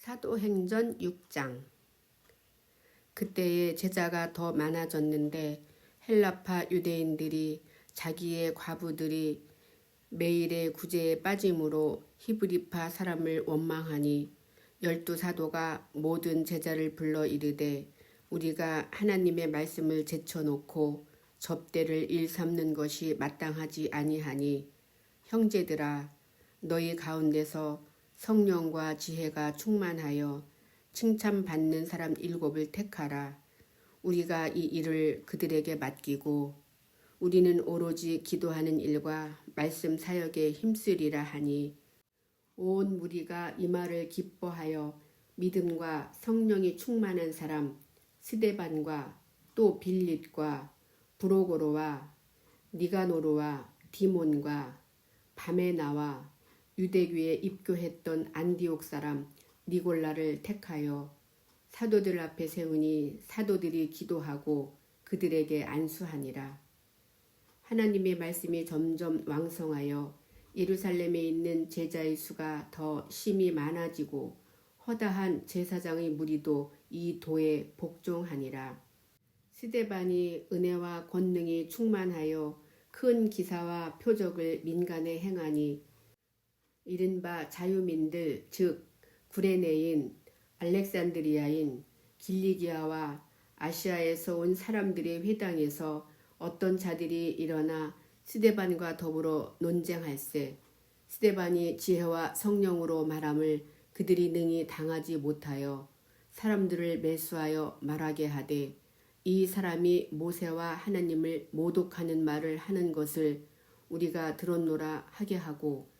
사도행전 6장. 그때에 제자가 더 많아졌는데 헬라파 유대인들이 자기의 과부들이 매일의 구제에 빠짐으로 히브리파 사람을 원망하니 12사도가 모든 제자를 불러 이르되 우리가 하나님의 말씀을 제쳐놓고 접대를 일삼는 것이 마땅하지 아니하니 형제들아 너희 가운데서 성령과 지혜가 충만하여 칭찬받는 사람 7을 택하라. 우리가 이 일을 그들에게 맡기고 우리는 오로지 기도하는 일과 말씀 사역에 힘쓰리라 하니 온 무리가 이 말을 기뻐하여 믿음과 성령이 충만한 사람 스데반과 또 빌립과 브로고로와 니가노르와 디몬과 바메나와 유대교에 입교했던 안디옥 사람 니골라를 택하여 사도들 앞에 세우니 사도들이 기도하고 그들에게 안수하니라. 하나님의 말씀이 점점 왕성하여 예루살렘에 있는 제자의 수가 더 심히 많아지고 허다한 제사장의 무리도 이 도에 복종하니라. 스데반이 은혜와 권능이 충만하여 큰 기사와 표적을 민간에 행하니 이른바 자유민들 즉 구레네인, 알렉산드리아인, 길리기아와 아시아에서 온 사람들의 회당에서 어떤 자들이 일어나 스데반과 더불어 논쟁할세. 스데반이 지혜와 성령으로 말함을 그들이 능히 당하지 못하여 사람들을 매수하여 말하게 하되 이 사람이 모세와 하나님을 모독하는 말을 하는 것을 우리가 들었노라 하게 하고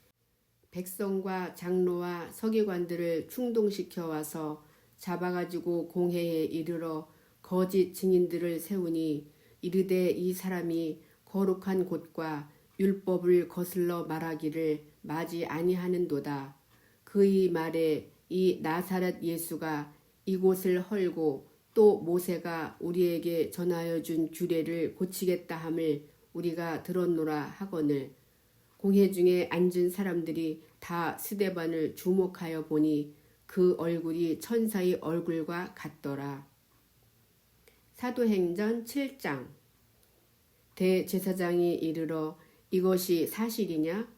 백성과 장로와 서기관들을 충동시켜 와서 잡아가지고 공회에 이르러 거짓 증인들을 세우니 이르되 이 사람이 거룩한 곳과 율법을 거슬러 말하기를 마지 아니하는도다. 그의 말에 이 나사렛 예수가 이곳을 헐고 또 모세가 우리에게 전하여 준 규례를 고치겠다 함을 우리가 들었노라 하거늘 공회 중에 앉은 사람들이 다 스데반을 주목하여 보니 그 얼굴이 천사의 얼굴과 같더라. 사도행전 7장. 대제사장이 이르러 이것이 사실이냐?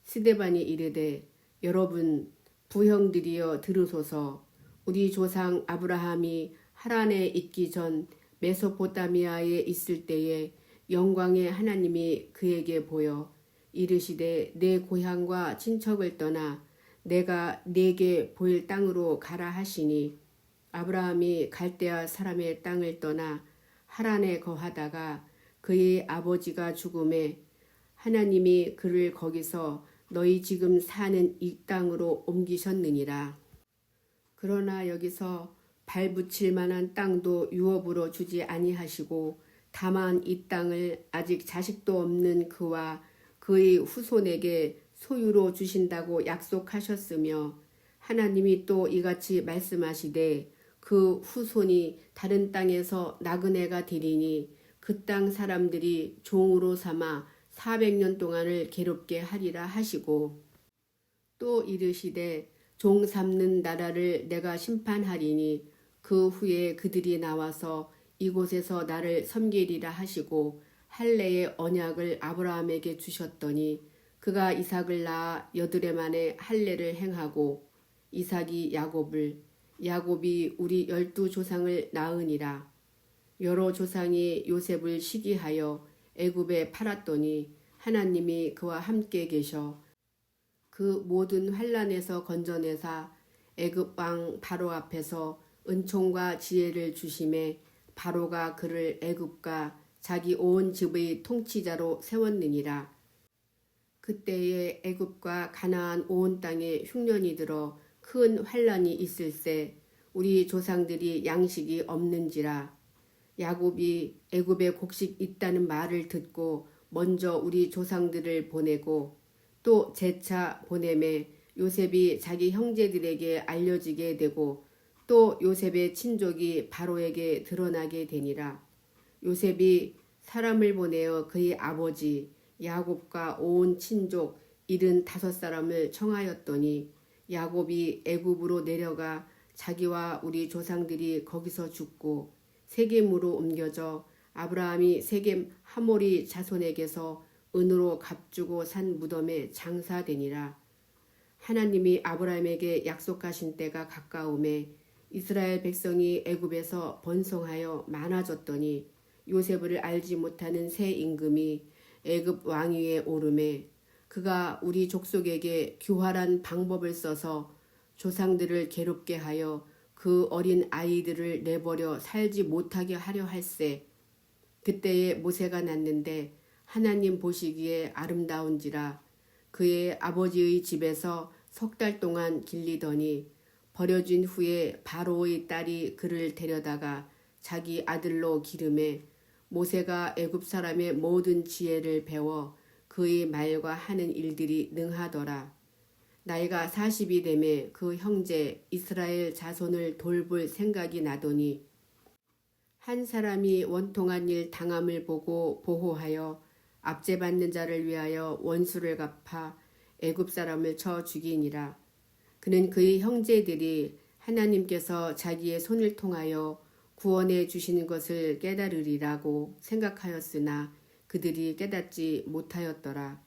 스데반이 이르되 여러분 부형들이여 들으소서. 우리 조상 아브라함이 하란에 있기 전 메소포타미아에 있을 때에 영광의 하나님이 그에게 보여 이르시되 내 고향과 친척을 떠나 내가 네게 보일 땅으로 가라 하시니 아브라함이 갈대아 사람의 땅을 떠나 하란에 거하다가 그의 아버지가 죽음에 하나님이 그를 거기서 너희 지금 사는 이 땅으로 옮기셨느니라. 그러나 여기서 발붙일 만한 땅도 유업으로 주지 아니하시고 다만 이 땅을 아직 자식도 없는 그와 그의 후손에게 소유로 주신다고 약속하셨으며 하나님이 또 이같이 말씀하시되 그 후손이 다른 땅에서 나그네가 되리니 그 땅 사람들이 종으로 삼아 400년 동안을 괴롭게 하리라 하시고 또 이르시되 종 삼는 나라를 내가 심판하리니 그 후에 그들이 나와서 이곳에서 나를 섬기리라 하시고 할례의 언약을 아브라함에게 주셨더니 그가 이삭을 낳아 8해 만에 할례를 행하고 이삭이 야곱을 야곱이 우리 12조상을 낳으니라. 여러 조상이 요셉을 시기하여 애굽에 팔았더니 하나님이 그와 함께 계셔 그 모든 환난에서 건져내사 애굽 왕 바로 앞에서 은총과 지혜를 주심에 바로가 그를 애굽과 자기 온 집의 통치자로 세웠느니라. 그때에 애굽과 가나안 온 땅에 흉년이 들어 큰 환란이 있을세 우리 조상들이 양식이 없는지라. 야곱이 애굽에 곡식 있다는 말을 듣고 먼저 우리 조상들을 보내고 또 재차 보내매 요셉이 자기 형제들에게 알려지게 되고 또 요셉의 친족이 바로에게 드러나게 되니라. 요셉이 사람을 보내어 그의 아버지 야곱과 온 친족 75사람을 청하였더니 야곱이 애굽으로 내려가 자기와 우리 조상들이 거기서 죽고 세겜으로 옮겨져 아브라함이 세겜 하모리 자손에게서 은으로 값주고 산 무덤에 장사되니라. 하나님이 아브라함에게 약속하신 때가 가까움에 이스라엘 백성이 애굽에서 번성하여 많아졌더니 요셉을 알지 못하는 새 임금이 애굽 왕위에 오르매 그가 우리 족속에게 교활한 방법을 써서 조상들을 괴롭게 하여 그 어린 아이들을 내버려 살지 못하게 하려 할세. 그때에 모세가 났는데 하나님 보시기에 아름다운지라. 그의 아버지의 집에서 3달 동안 길리더니 버려진 후에 바로의 딸이 그를 데려다가 자기 아들로 기름해 모세가 애굽 사람의 모든 지혜를 배워 그의 말과 하는 일들이 능하더라. 나이가 40이 되매 그 형제 이스라엘 자손을 돌볼 생각이 나더니 한 사람이 원통한 일 당함을 보고 보호하여 압제받는 자를 위하여 원수를 갚아 애굽 사람을 쳐 죽이니라. 그는 그의 형제들이 하나님께서 자기의 손을 통하여 구원해 주시는 것을 깨달으리라고 생각하였으나 그들이 깨닫지 못하였더라.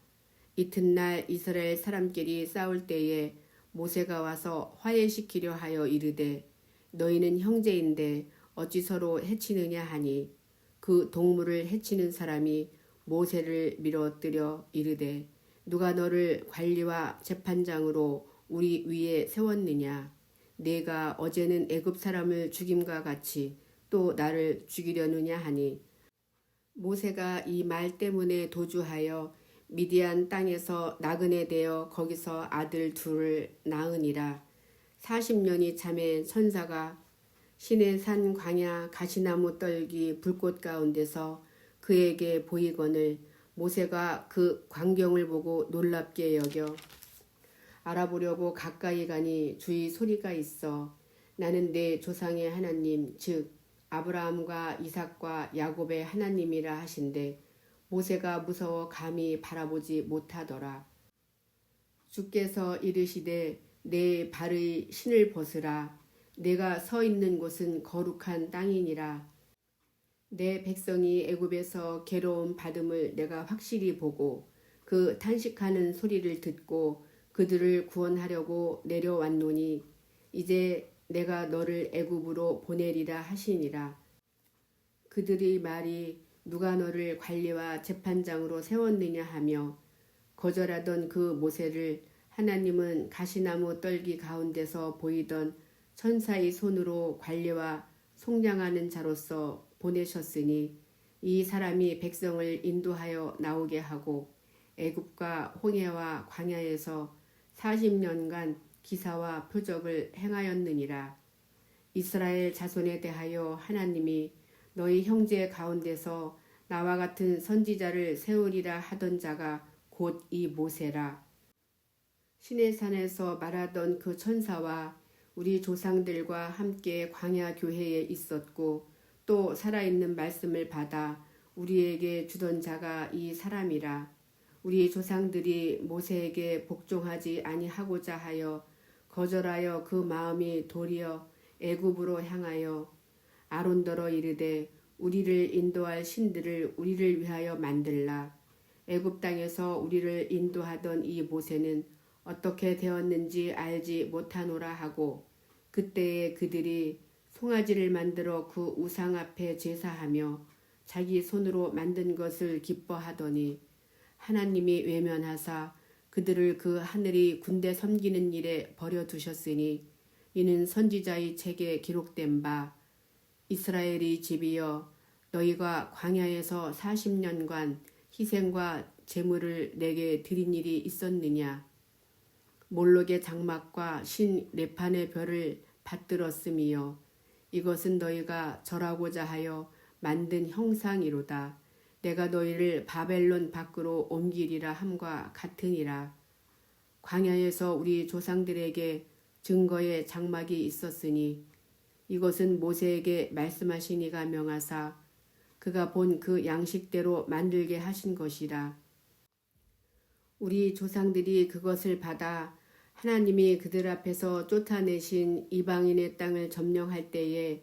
이튿날 이스라엘 사람끼리 싸울 때에 모세가 와서 화해시키려 하여 이르되 너희는 형제인데 어찌 서로 해치느냐 하니 그 동물을 해치는 사람이 모세를 밀어뜨려 이르되 누가 너를 관리와 재판장으로 우리 위에 세웠느냐. 내가 어제는 애굽 사람을 죽임과 같이 또 나를 죽이려느냐 하니 모세가 이 말 때문에 도주하여 미디안 땅에서 나그네 되어 거기서 아들 둘을 낳으니라. 40년이 참에 천사가 시내 산 광야 가시나무 떨기 불꽃 가운데서 그에게 보이거늘 모세가 그 광경을 보고 놀랍게 여겨 알아보려고 가까이 가니 주의 소리가 있어 나는 내 조상의 하나님 즉 아브라함과 이삭과 야곱의 하나님이라 하신대 모세가 무서워 감히 바라보지 못하더라. 주께서 이르시되 내 발의 신을 벗으라. 내가 서 있는 곳은 거룩한 땅이니라. 내 백성이 애굽에서 괴로움 받음을 내가 확실히 보고 그 탄식하는 소리를 듣고 그들을 구원하려고 내려왔노니 이제 내가 너를 애굽으로 보내리라 하시니라. 그들의 말이 누가 너를 관리와 재판장으로 세웠느냐 하며 거절하던 그 모세를 하나님은 가시나무 떨기 가운데서 보이던 천사의 손으로 관리와 속량하는 자로서 보내셨으니 이 사람이 백성을 인도하여 나오게 하고 애굽과 홍해와 광야에서 40년간 기사와 표적을 행하였느니라. 이스라엘 자손에 대하여 하나님이 너희 형제 가운데서 나와 같은 선지자를 세우리라 하던 자가 곧 이 모세라. 시내산에서 말하던 그 천사와 우리 조상들과 함께 광야 교회에 있었고 또 살아있는 말씀을 받아 우리에게 주던 자가 이 사람이라. 우리 조상들이 모세에게 복종하지 아니하고자 하여 거절하여 그 마음이 도리어 애굽으로 향하여 아론더러 이르되 우리를 인도할 신들을 우리를 위하여 만들라. 애굽 땅에서 우리를 인도하던 이 모세는 어떻게 되었는지 알지 못하노라 하고 그때에 그들이 송아지를 만들어 그 우상 앞에 제사하며 자기 손으로 만든 것을 기뻐하더니 하나님이 외면하사 그들을 그 하늘이 군대 섬기는 일에 버려두셨으니 이는 선지자의 책에 기록된 바 이스라엘의 집이여 너희가 광야에서 40년간 희생과 제물을 내게 드린 일이 있었느냐. 몰록의 장막과 신 레판의 별을 받들었음이요 이것은 너희가 절하고자 하여 만든 형상이로다. 내가 너희를 바벨론 밖으로 옮기리라 함과 같으니라. 광야에서 우리 조상들에게 증거의 장막이 있었으니 이것은 모세에게 말씀하신 이가 명하사 그가 본 그 양식대로 만들게 하신 것이라. 우리 조상들이 그것을 받아 하나님이 그들 앞에서 쫓아내신 이방인의 땅을 점령할 때에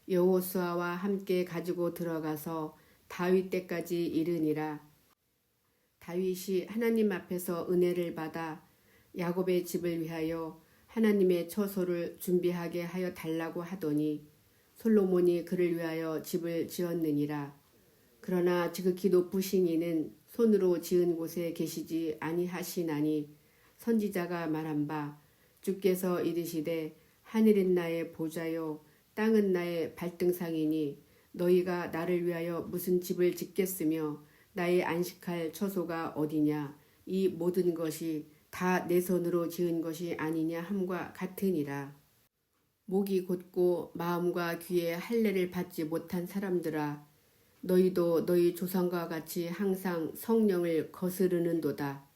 여호수아와 함께 가지고 들어가서 다윗 때까지 이르니라. 다윗이 하나님 앞에서 은혜를 받아 야곱의 집을 위하여 하나님의 처소를 준비하게 하여 달라고 하더니 솔로몬이 그를 위하여 집을 지었느니라. 그러나 지극히 높으신 이는 손으로 지은 곳에 계시지 아니하시나니 선지자가 말한 바 주께서 이르시되 하늘은 나의 보좌요 땅은 나의 발등상이니 너희가 나를 위하여 무슨 집을 짓겠으며 나의 안식할 처소가 어디냐. 이 모든 것이 다 내 손으로 지은 것이 아니냐 함과 같으니라. 목이 곧고 마음과 귀에 할례를 받지 못한 사람들아, 너희도 너희 조상과 같이 항상 성령을 거스르는도다.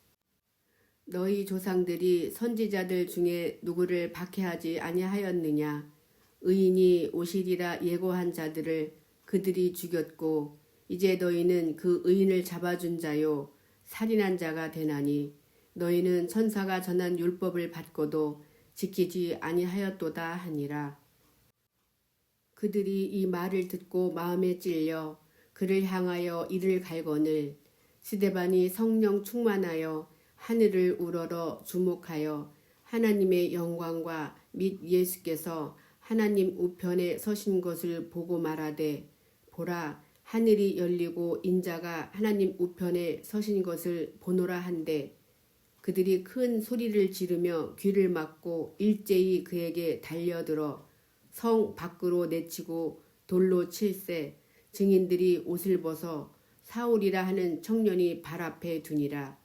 너희 조상들이 선지자들 중에 누구를 박해하지 아니하였느냐. 의인이 오시리라 예고한 자들을 그들이 죽였고 이제 너희는 그 의인을 잡아준 자요 살인한 자가 되나니 너희는 천사가 전한 율법을 받고도 지키지 아니하였도다 하니라. 그들이 이 말을 듣고 마음에 찔려 그를 향하여 이를 갈거늘 스데반이 성령 충만하여 하늘을 우러러 주목하여 하나님의 영광과 및 예수께서 하나님 우편에 서신 것을 보고 말하되 보라 하늘이 열리고 인자가 하나님 우편에 서신 것을 보노라 한데 그들이 큰 소리를 지르며 귀를 막고 일제히 그에게 달려들어 성 밖으로 내치고 돌로 칠세 증인들이 옷을 벗어 사울이라 하는 청년이 발 앞에 두니라.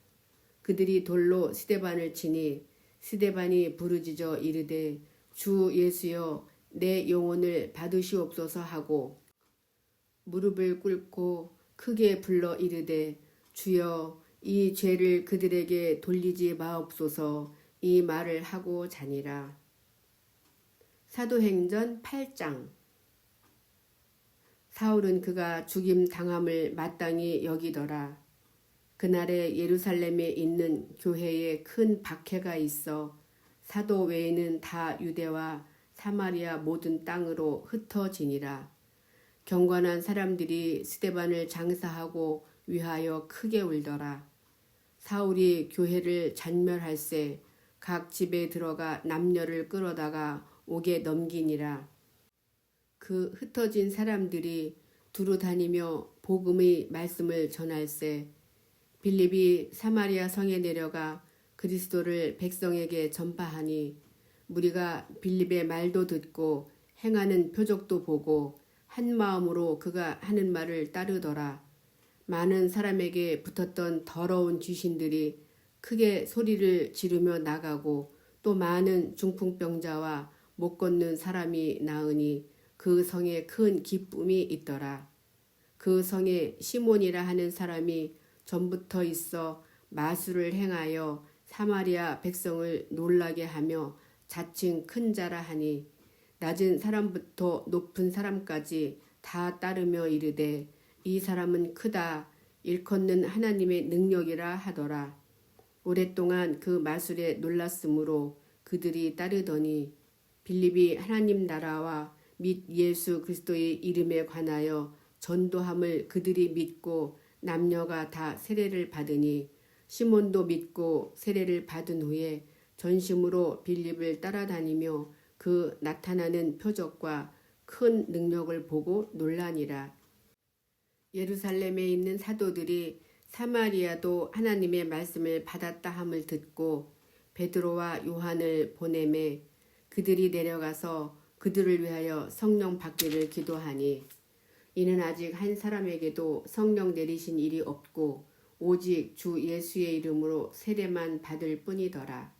그들이 돌로 스데반을 치니 스데반이 부르짖어 이르되 주 예수여 내 영혼을 받으시옵소서 하고 무릎을 꿇고 크게 불러 이르되 주여 이 죄를 그들에게 돌리지 마옵소서. 이 말을 하고 자니라. 사도행전 8장. 사울은 그가 죽임 당함을 마땅히 여기더라. 그날에 예루살렘에 있는 교회에 큰 박해가 있어 사도 외에는 다 유대와 사마리아 모든 땅으로 흩어지니라. 경건한 사람들이 스데반을 장사하고 위하여 크게 울더라. 사울이 교회를 잔멸할세 각 집에 들어가 남녀를 끌어다가 옥에 넘기니라. 그 흩어진 사람들이 두루 다니며 복음의 말씀을 전할세 빌립이 사마리아 성에 내려가 그리스도를 백성에게 전파하니 무리가 빌립의 말도 듣고 행하는 표적도 보고 한 마음으로 그가 하는 말을 따르더라. 많은 사람에게 붙었던 더러운 귀신들이 크게 소리를 지르며 나가고 또 많은 중풍병자와 못 걷는 사람이 나으니 그 성에 큰 기쁨이 있더라. 그 성에 시몬이라 하는 사람이 전부터 있어 마술을 행하여 사마리아 백성을 놀라게 하며 자칭 큰 자라 하니 낮은 사람부터 높은 사람까지 다 따르며 이르되 이 사람은 크다 일컫는 하나님의 능력이라 하더라. 오랫동안 그 마술에 놀랐으므로 그들이 따르더니 빌립이 하나님 나라와 및 예수 그리스도의 이름에 관하여 전도함을 그들이 믿고 남녀가 다 세례를 받으니 시몬도 믿고 세례를 받은 후에 전심으로 빌립을 따라다니며 그 나타나는 표적과 큰 능력을 보고 놀라니라. 예루살렘에 있는 사도들이 사마리아도 하나님의 말씀을 받았다 함을 듣고 베드로와 요한을 보내매 그들이 내려가서 그들을 위하여 성령 받기를 기도하니 이는 아직 한 사람에게도 성령 내리신 일이 없고 오직 주 예수의 이름으로 세례만 받을 뿐이더라.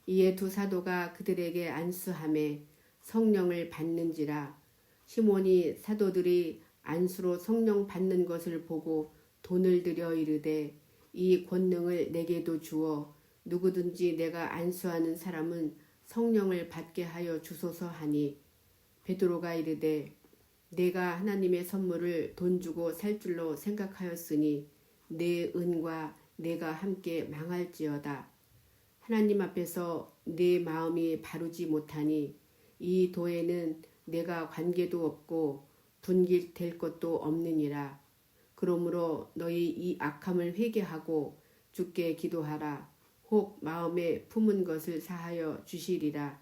이에 두 사도가 그들에게 안수하매 성령을 받는지라. 시몬이 사도들이 안수로 성령 받는 것을 보고 돈을 들여 이르되 이 권능을 내게도 주어 누구든지 내가 안수하는 사람은 성령을 받게 하여 주소서 하니 베드로가 이르되 내가 하나님의 선물을 돈 주고 살 줄로 생각하였으니 내 은과 내가 함께 망할지어다. 하나님 앞에서 내 마음이 바르지 못하니 이 도에는 내가 관계도 없고 분길될 것도 없느니라. 그러므로 너희 이 악함을 회개하고 주께 기도하라. 혹 마음에 품은 것을 사하여 주시리라.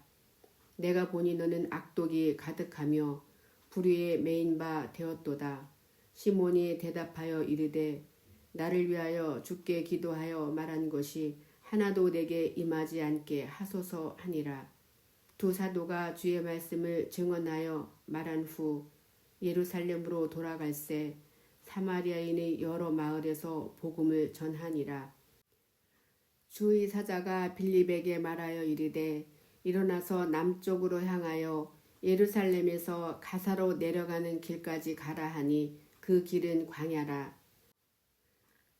내가 보니 너는 악독이 가득하며 불의에 매인 바 되었도다. 시몬이 대답하여 이르되 나를 위하여 주께 기도하여 말한 것이 하나도 내게 임하지 않게 하소서 하니라. 두 사도가 주의 말씀을 증언하여 말한 후 예루살렘으로 돌아갈새 사마리아인의 여러 마을에서 복음을 전하니라. 주의 사자가 빌립에게 말하여 이르되 일어나서 남쪽으로 향하여 예루살렘에서 가사로 내려가는 길까지 가라 하니 그 길은 광야라.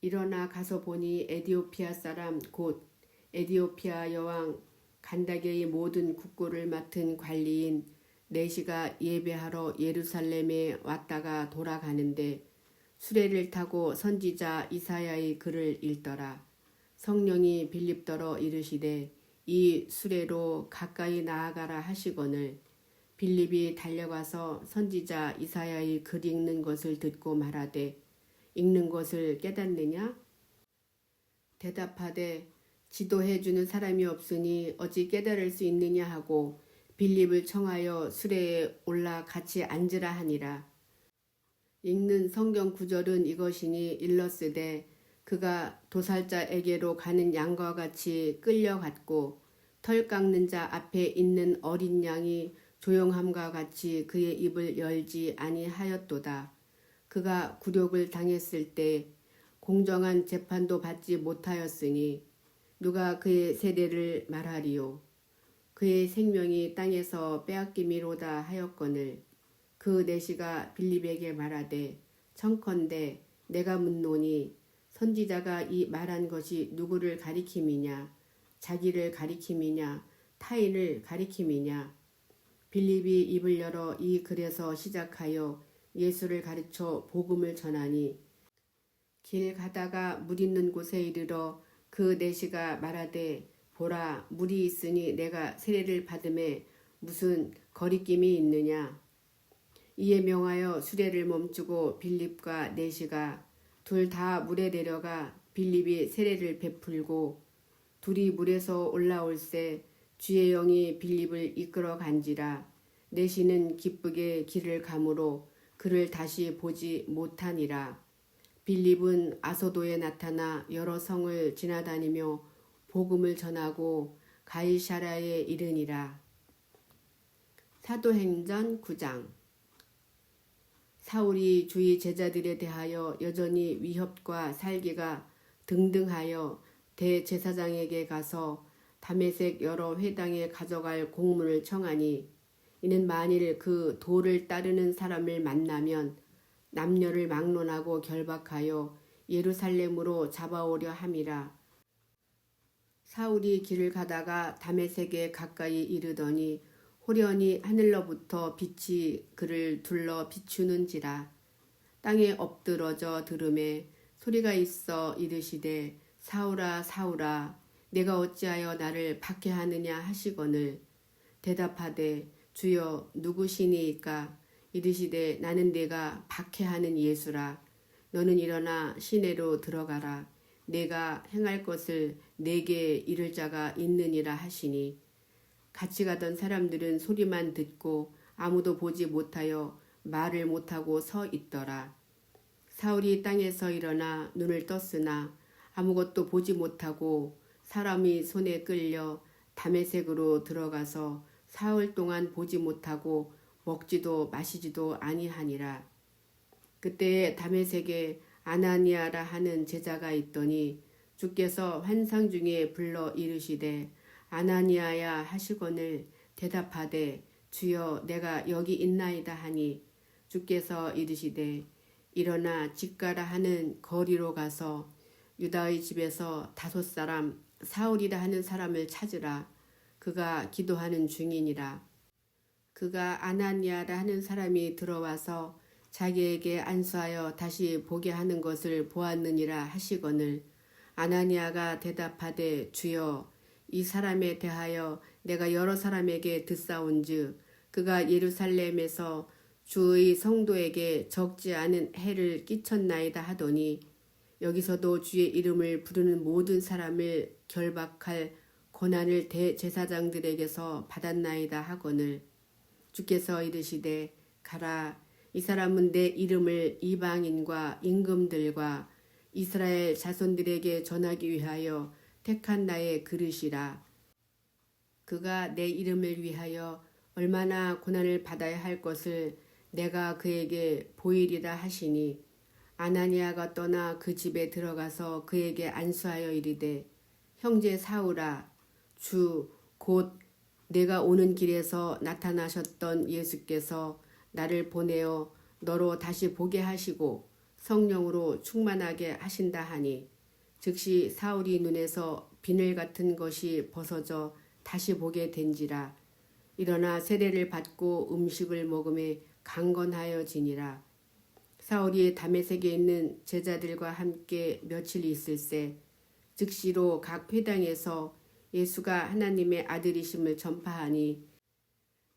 일어나 가서 보니 에디오피아 사람 곧 에디오피아 여왕 간다게의 모든 국고를 맡은 관리인 네시가 예배하러 예루살렘에 왔다가 돌아가는데 수레를 타고 선지자 이사야의 글을 읽더라. 성령이 빌립더러 이르시되 이 수레로 가까이 나아가라 하시거늘 빌립이 달려가서 선지자 이사야의 글 읽는 것을 듣고 말하되 읽는 것을 깨닫느냐? 대답하되 지도해 주는 사람이 없으니 어찌 깨달을 수 있느냐 하고 빌립을 청하여 수레에 올라 같이 앉으라 하니라. 읽는 성경 구절은 이것이니 일러스되 그가 도살자에게로 가는 양과 같이 끌려갔고 털 깎는 자 앞에 있는 어린 양이 조용함과 같이 그의 입을 열지 아니하였도다. 그가 굴욕을 당했을 때 공정한 재판도 받지 못하였으니 누가 그의 세대를 말하리요. 그의 생명이 땅에서 빼앗김이로다 하였거늘 그 내시가 빌립에게 말하되 청컨대 내가 묻노니 선지자가 이 말한 것이 누구를 가리킴이냐 자기를 가리킴이냐 타인을 가리킴이냐. 빌립이 입을 열어 이 글에서 시작하여 예수를 가르쳐 복음을 전하니 길 가다가 물 있는 곳에 이르러 그 내시가 말하되 보라 물이 있으니 내가 세례를 받음에 무슨 거리낌이 있느냐. 이에 명하여 수레를 멈추고 빌립과 내시가 둘 다 물에 내려가 빌립이 세례를 베풀고 둘이 물에서 올라올새 주의 영이 빌립을 이끌어 간지라. 내시는 기쁘게 길을 가므로 그를 다시 보지 못하니라. 빌립은 아소도에 나타나 여러 성을 지나다니며 복음을 전하고 가이사랴에 이르니라. 사도행전 9장. 사울이 주의 제자들에 대하여 여전히 위협과 살기가 등등하여 대제사장에게 가서 다메섹 여러 회당에 가져갈 공문을 청하니 이는 만일 그 도를 따르는 사람을 만나면 남녀를 막론하고 결박하여 예루살렘으로 잡아오려 함이라. 사울이 길을 가다가 다메섹에 가까이 이르더니 호련히 하늘로부터 빛이 그를 둘러 비추는지라. 땅에 엎드러져 들음에 소리가 있어 이르시되 사울아 사울아 내가 어찌하여 나를 박해하느냐 하시거늘 대답하되 주여 누구시니이까. 이르시되 나는 내가 박해하는 예수라. 너는 일어나 시내로 들어가라. 내가 행할 것을 내게 이를 자가 있느니라 하시니 같이 가던 사람들은 소리만 듣고 아무도 보지 못하여 말을 못하고 서 있더라. 사울이 땅에서 일어나 눈을 떴으나 아무것도 보지 못하고 사람이 손에 끌려 다메섹으로 들어가서 사흘 동안 보지 못하고 먹지도 마시지도 아니하니라. 그때에 다메섹에 아나니아라 하는 제자가 있더니 주께서 환상 중에 불러 이르시되 아나니아야 하시거늘 대답하되 주여 내가 여기 있나이다 하니 주께서 이르시되 일어나 집가라 하는 거리로 가서 유다의 집에서 5 사람 사울이라 하는 사람을 찾으라. 그가 기도하는 중이니라. 그가 아나니아라 하는 사람이 들어와서 자기에게 안수하여 다시 보게 하는 것을 보았느니라 하시거늘 아나니아가 대답하되 주여 이 사람에 대하여 내가 여러 사람에게 듣사온즉 그가 예루살렘에서 주의 성도에게 적지 않은 해를 끼쳤나이다 하더니 여기서도 주의 이름을 부르는 모든 사람을 결박할 권한을 대제사장들에게서 받았나이다 하거늘 주께서 이르시되 가라 이 사람은 내 이름을 이방인과 임금들과 이스라엘 자손들에게 전하기 위하여 택한 나의 그릇이라. 그가 내 이름을 위하여 얼마나 고난을 받아야 할 것을 내가 그에게 보이리라 하시니 아나니아가 떠나 그 집에 들어가서 그에게 안수하여 이르되 형제 사울아 주 곧 내가 오는 길에서 나타나셨던 예수께서 나를 보내어 너로 다시 보게 하시고 성령으로 충만하게 하신다 하니 즉시 사울이 눈에서 비늘 같은 것이 벗어져 다시 보게 된지라. 일어나 세례를 받고 음식을 먹음에 강건하여지니라. 사울이 다메섹에 있는 제자들과 함께 며칠 있을새 즉시로 각 회당에서 예수가 하나님의 아들이심을 전파하니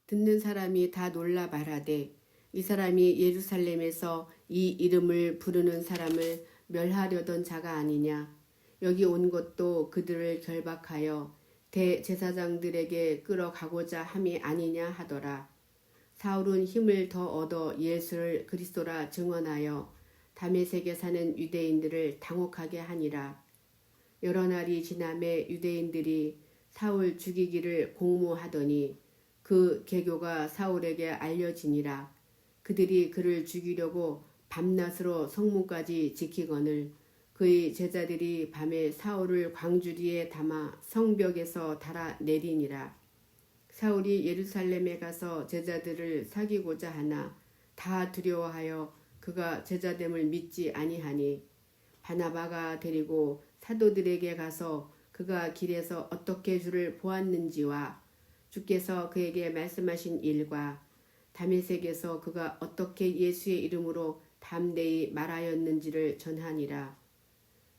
듣는 사람이 다 놀라 말하되 이 사람이 예루살렘에서 이 이름을 부르는 사람을 멸하려던 자가 아니냐. 여기 온 것도 그들을 결박하여 대제사장들에게 끌어가고자 함이 아니냐 하더라. 사울은 힘을 더 얻어 예수를 그리스도라 증언하여 다메섹에 사는 유대인들을 당혹하게 하니라. 여러 날이 지남에 유대인들이 사울 죽이기를 공모하더니 그 계교가 사울에게 알려지니라. 그들이 그를 죽이려고 밤낮으로 성문까지 지키거늘 그의 제자들이 밤에 사울을 광주리에 담아 성벽에서 달아 내리니라. 사울이 예루살렘에 가서 제자들을 사귀고자 하나 다 두려워하여 그가 제자됨을 믿지 아니하니 바나바가 데리고 사도들에게 가서 그가 길에서 어떻게 주를 보았는지와 주께서 그에게 말씀하신 일과 다메섹에서 그가 어떻게 예수의 이름으로 담대히 말하였는지를 전하니라.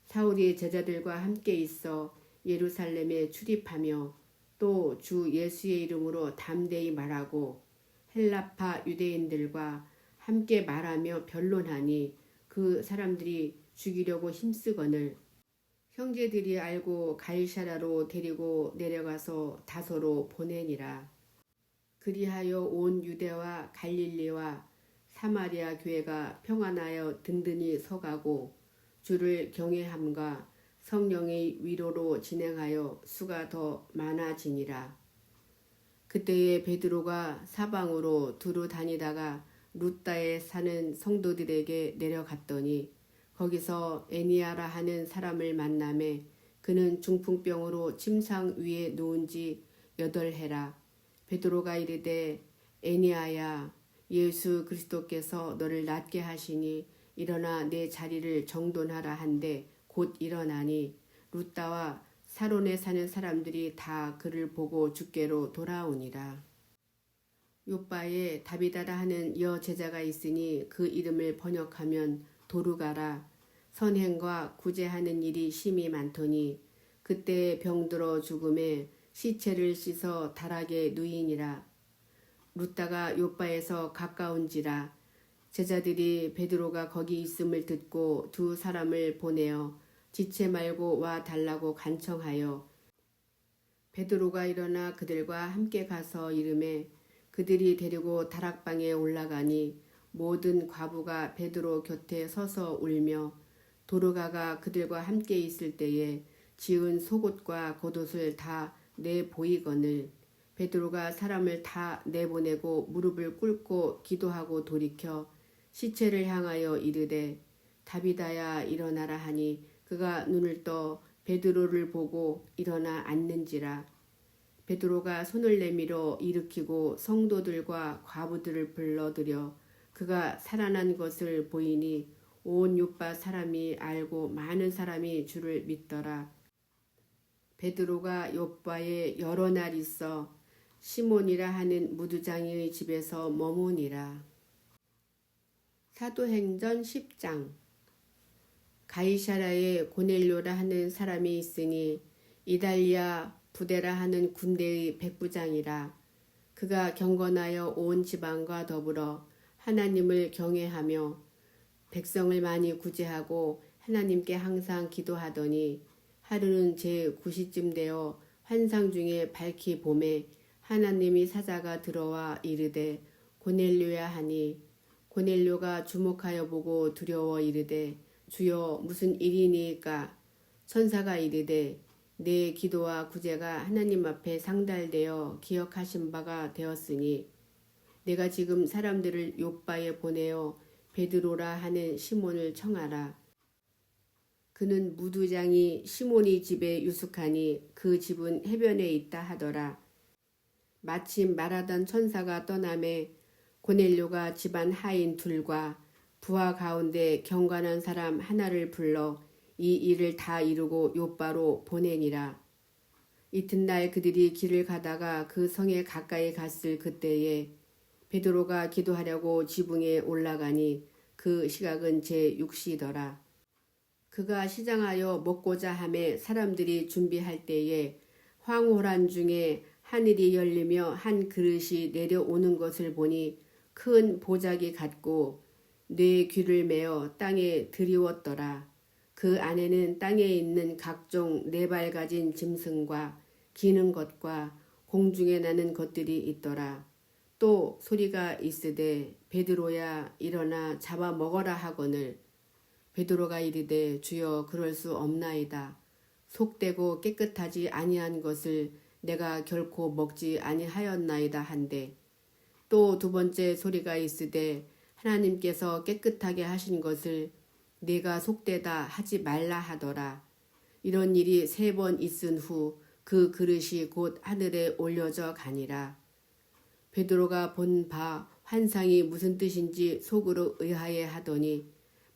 사울이 제자들과 함께 있어 예루살렘에 출입하며 또 주 예수의 이름으로 담대히 말하고 헬라파 유대인들과 함께 말하며 변론하니 그 사람들이 죽이려고 힘쓰거늘 형제들이 알고 가이사랴로 데리고 내려가서 다소로 보내니라. 그리하여 온 유대와 갈릴리와 사마리아 교회가 평안하여 든든히 서가고 주를 경외함과 성령의 위로로 진행하여 수가 더 많아지니라. 그때에 베드로가 사방으로 두루 다니다가 루따에 사는 성도들에게 내려갔더니 거기서 에니아라 하는 사람을 만나매 그는 중풍병으로 침상 위에 누운 지 8해라. 베드로가 이르되 에니아야 예수 그리스도께서 너를 낫게 하시니 일어나 내 자리를 정돈하라 한데 곧 일어나니 루따와 사론에 사는 사람들이 다 그를 보고 주께로 돌아오니라. 요바에 다비다라 하는 여제자가 있으니 그 이름을 번역하면 도루가라. 선행과 구제하는 일이 심히 많더니 그때 병들어 죽음에 시체를 씻어 다락에 누이니라. 루따가 요바에서 가까운지라. 제자들이 베드로가 거기 있음을 듣고 두 사람을 보내어 지체 말고 와 달라고 간청하여 베드로가 일어나 그들과 함께 가서 이르매 그들이 데리고 다락방에 올라가니 모든 과부가 베드로 곁에 서서 울며 도르가가 그들과 함께 있을 때에 지은 속옷과 겉옷을 다 내보이거늘 베드로가 사람을 다 내보내고 무릎을 꿇고 기도하고 돌이켜 시체를 향하여 이르되 다비다야 일어나라 하니 그가 눈을 떠 베드로를 보고 일어나 앉는지라. 베드로가 손을 내밀어 일으키고 성도들과 과부들을 불러들여 그가 살아난 것을 보이니 온 요파 사람이 알고 많은 사람이 주를 믿더라. 베드로가 요파에 여러 날 있어 시몬이라 하는 무두장이의 집에서 머무니라. 사도행전 10장. 가이사랴에 고넬료라 하는 사람이 있으니 이달리아 부대라 하는 군대의 백부장이라. 그가 경건하여 온 지방과 더불어 하나님을 경외하며 백성을 많이 구제하고 하나님께 항상 기도하더니 하루는 제9시쯤 되어 환상 중에 밝히 봄에 하나님이 사자가 들어와 이르되 고넬료야 하니 고넬료가 주목하여 보고 두려워 이르되 주여 무슨 일이니까. 천사가 이르되 내 기도와 구제가 하나님 앞에 상달되어 기억하신 바가 되었으니 내가 지금 사람들을 욥바에 보내어 베드로라 하는 시몬을 청하라. 그는 무두장이 시몬이 집에 유숙하니 그 집은 해변에 있다 하더라. 마침 말하던 천사가 떠나매 고넬료가 집안 하인 둘과 부하 가운데 경건한 사람 하나를 불러 이 일을 다 이루고 욥바로 보내니라. 이튿날 그들이 길을 가다가 그 성에 가까이 갔을 그때에 베드로가 기도하려고 지붕에 올라가니 그 시각은 제6시더라. 그가 시장하여 먹고자 하매 사람들이 준비할 때에 황홀한 중에 하늘이 열리며 한 그릇이 내려오는 것을 보니 큰 보자기 같고 네 귀를 메어 땅에 드리웠더라. 그 안에는 땅에 있는 각종 네 발 가진 짐승과 기는 것과 공중에 나는 것들이 있더라. 또 소리가 있으되 베드로야 일어나 잡아 먹어라 하거늘 베드로가 이르되 주여 그럴 수 없나이다. 속되고 깨끗하지 아니한 것을 내가 결코 먹지 아니하였나이다 한데 또 두 번째 소리가 있으되 하나님께서 깨끗하게 하신 것을 네가 속되다 하지 말라 하더라. 이런 일이 3번 있은 후 그 그릇이 곧 하늘에 올려져 가니라. 베드로가 본 바 환상이 무슨 뜻인지 속으로 의아해 하더니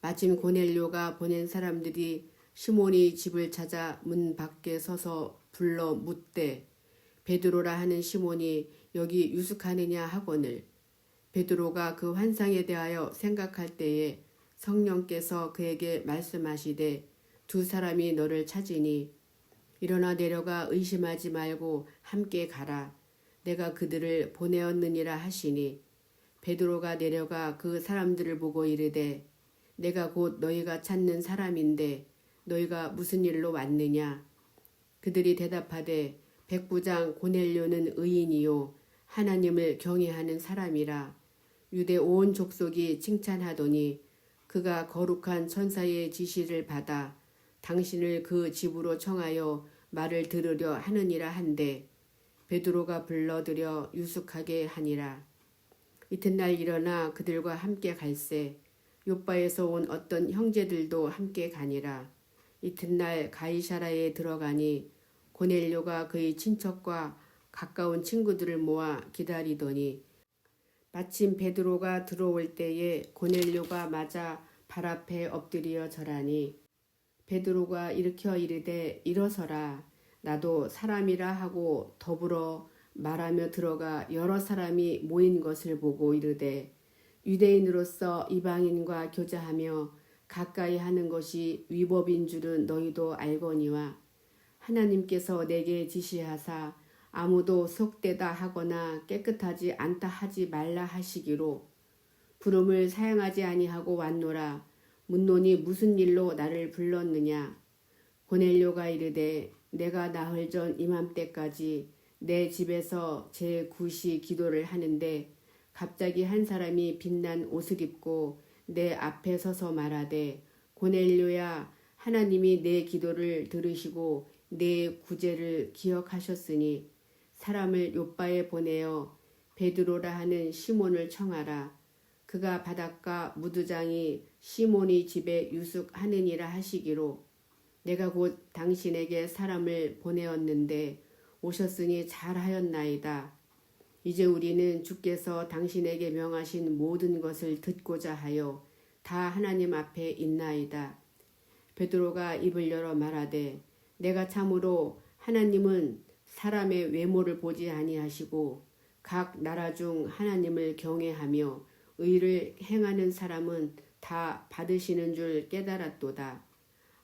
마침 고넬료가 보낸 사람들이 시몬이 집을 찾아 문 밖에 서서 불러 묻되 베드로라 하는 시몬이 여기 유숙하느냐 하거늘 베드로가 그 환상에 대하여 생각할 때에 성령께서 그에게 말씀하시되 두 사람이 너를 찾으니 일어나 내려가 의심하지 말고 함께 가라. 내가 그들을 보내었느니라 하시니 베드로가 내려가 그 사람들을 보고 이르되 내가 곧 너희가 찾는 사람인데 너희가 무슨 일로 왔느냐. 그들이 대답하되 백부장 고넬료는 의인이요 하나님을 경외하는 사람이라. 유대 온 족속이 칭찬하더니 그가 거룩한 천사의 지시를 받아 당신을 그 집으로 청하여 말을 들으려 하느니라 한데 베드로가 불러들여 유숙하게 하니라. 이튿날 일어나 그들과 함께 갈새 욥바에서 온 어떤 형제들도 함께 가니라. 이튿날 가이사라에 들어가니 고넬료가 그의 친척과 가까운 친구들을 모아 기다리더니 마침 베드로가 들어올 때에 고넬료가 맞아 발 앞에 엎드려 절하니 베드로가 일으켜 이르되 일어서라. 나도 사람이라 하고 더불어 말하며 들어가 여러 사람이 모인 것을 보고 이르되 유대인으로서 이방인과 교제하며 가까이 하는 것이 위법인 줄은 너희도 알거니와 하나님께서 내게 지시하사 아무도 속되다 하거나 깨끗하지 않다 하지 말라 하시기로 부름을 사양하지 아니하고 왔노라. 묻노니 무슨 일로 나를 불렀느냐. 고넬료가 이르되 내가 나흘 전 이맘때까지 내 집에서 제9시 기도를 하는데 갑자기 한 사람이 빛난 옷을 입고 내 앞에 서서 말하되 고넬료야 하나님이 내 기도를 들으시고 내 구제를 기억하셨으니 사람을 욥바에 보내어 베드로라 하는 시몬을 청하라. 그가 바닷가 무두장이 시몬이 집에 유숙하느니라 하시기로 내가 곧 당신에게 사람을 보내었는데 오셨으니 잘하였나이다. 이제 우리는 주께서 당신에게 명하신 모든 것을 듣고자 하여 다 하나님 앞에 있나이다. 베드로가 입을 열어 말하되 내가 참으로 하나님은 사람의 외모를 보지 아니하시고 각 나라 중 하나님을 경외하며 의를 행하는 사람은 다 받으시는 줄 깨달았도다.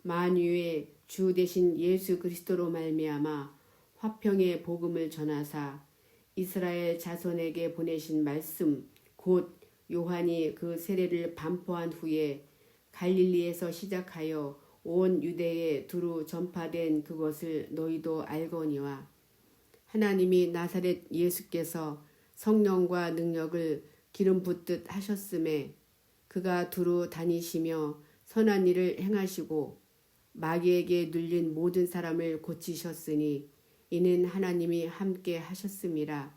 만유의 주 되신 예수 그리스도로 말미암아 화평의 복음을 전하사 이스라엘 자손에게 보내신 말씀 곧 요한이 그 세례를 반포한 후에 갈릴리에서 시작하여 온 유대에 두루 전파된 그것을 너희도 알거니와 하나님이 나사렛 예수께서 성령과 능력을 기름 붓듯 하셨음에 그가 두루 다니시며 선한 일을 행하시고 마귀에게 눌린 모든 사람을 고치셨으니 이는 하나님이 함께 하셨음이라.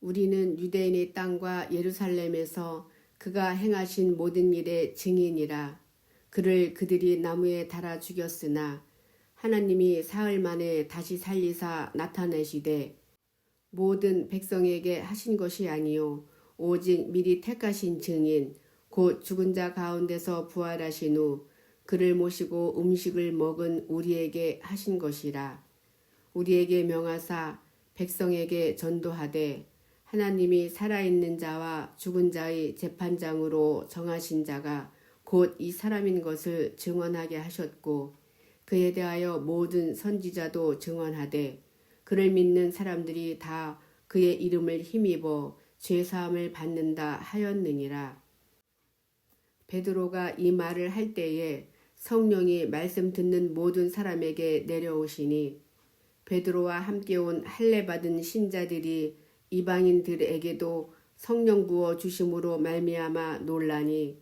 우리는 유대인의 땅과 예루살렘에서 그가 행하신 모든 일의 증인이라. 그를 그들이 나무에 달아 죽였으나 하나님이 사흘 만에 다시 살리사 나타내시되 모든 백성에게 하신 것이 아니요 오직 미리 택하신 증인 곧 죽은 자 가운데서 부활하신 후 그를 모시고 음식을 먹은 우리에게 하신 것이라. 우리에게 명하사 백성에게 전도하되 하나님이 살아있는 자와 죽은 자의 재판장으로 정하신 자가 곧 이 사람인 것을 증언하게 하셨고 그에 대하여 모든 선지자도 증언하되 그를 믿는 사람들이 다 그의 이름을 힘입어 죄사함을 받는다 하였느니라. 베드로가 이 말을 할 때에 성령이 말씀 듣는 모든 사람에게 내려오시니 베드로와 함께 온 할례 받은 신자들이 이방인들에게도 성령 부어 주심으로 말미암아 놀라니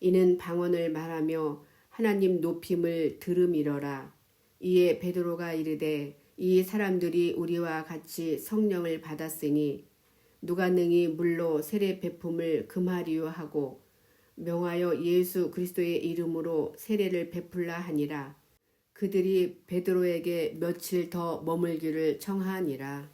이는 방언을 말하며 하나님 높임을 들음이러라. 이에 베드로가 이르되 이 사람들이 우리와 같이 성령을 받았으니 누가 능히 물로 세례 베품을 금하리요 하고 명하여 예수 그리스도의 이름으로 세례를 베풀라 하니라. 그들이 베드로에게 며칠 더 머물기를 청하니라.